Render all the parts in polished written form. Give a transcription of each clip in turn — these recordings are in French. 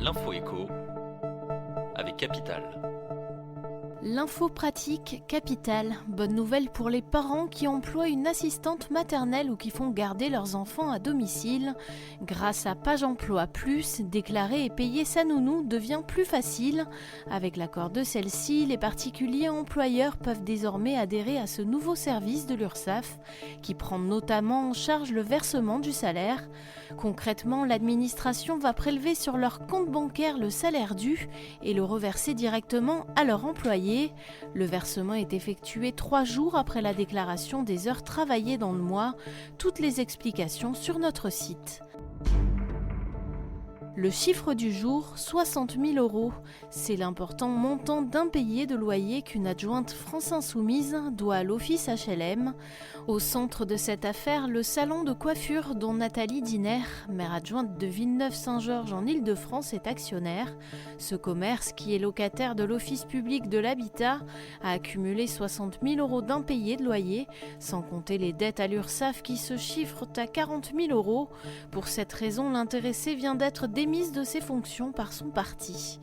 L'info écho avec Capital. L'info pratique Capital. Bonne nouvelle pour les parents qui emploient une assistante maternelle ou qui font garder leurs enfants à domicile. Grâce à Page Emploi Plus, déclarer et payer sa nounou devient plus facile. Avec l'accord de celle-ci, les particuliers employeurs peuvent désormais adhérer à ce nouveau service de l'URSSAF qui prend notamment en charge le versement du salaire. Concrètement, l'administration va prélever sur leur compte bancaire le salaire dû et le reverser directement à leur employé. Le versement est effectué 3 jours après la déclaration des heures travaillées dans le mois. Toutes les explications sur notre site. Le chiffre du jour, 60 000 €. C'est l'important montant d'impayé de loyer qu'une adjointe France Insoumise doit à l'office HLM. Au centre de cette affaire, le salon de coiffure dont Nathalie Diner, maire adjointe de Villeneuve-Saint-Georges en Île-de-France, est actionnaire. Ce commerce, qui est locataire de l'Office public de l'habitat, a accumulé 60 000 € d'impayés de loyer, sans compter les dettes à l'URSSAF qui se chiffrent à 40 000 €. Pour cette raison, l'intéressé vient d'être démise de ses fonctions par son parti.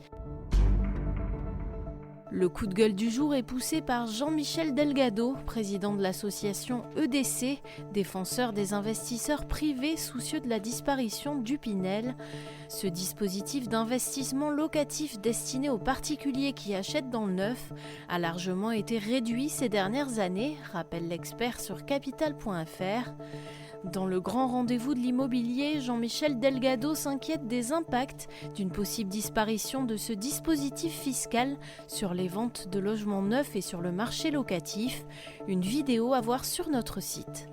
Le coup de gueule du jour est poussé par Jean-Michel Delgado, président de l'association EDC, défenseur des investisseurs privés soucieux de la disparition du Pinel. Ce dispositif d'investissement locatif destiné aux particuliers qui achètent dans le neuf a largement été réduit ces dernières années, rappelle l'expert sur capital.fr. Dans le grand rendez-vous de l'immobilier, Jean-Michel Delgado s'inquiète des impacts d'une possible disparition de ce dispositif fiscal sur les ventes de logements neufs et sur le marché locatif. Une vidéo à voir sur notre site.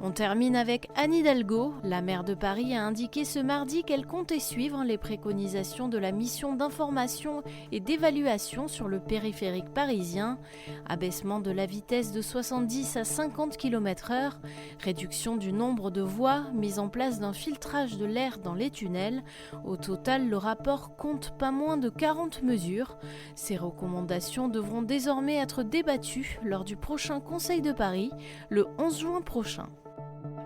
On termine avec Anne Hidalgo. La maire de Paris a indiqué ce mardi qu'elle comptait suivre les préconisations de la mission d'information et d'évaluation sur le périphérique parisien. Abaissement de la vitesse de 70 à 50 km/h, réduction du nombre de voies, mise en place d'un filtrage de l'air dans les tunnels. Au total, le rapport compte pas moins de 40 mesures. Ces recommandations devront désormais être débattues lors du prochain Conseil de Paris, le 11 juin prochain.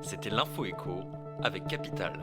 C'était l'Info écho avec Capital.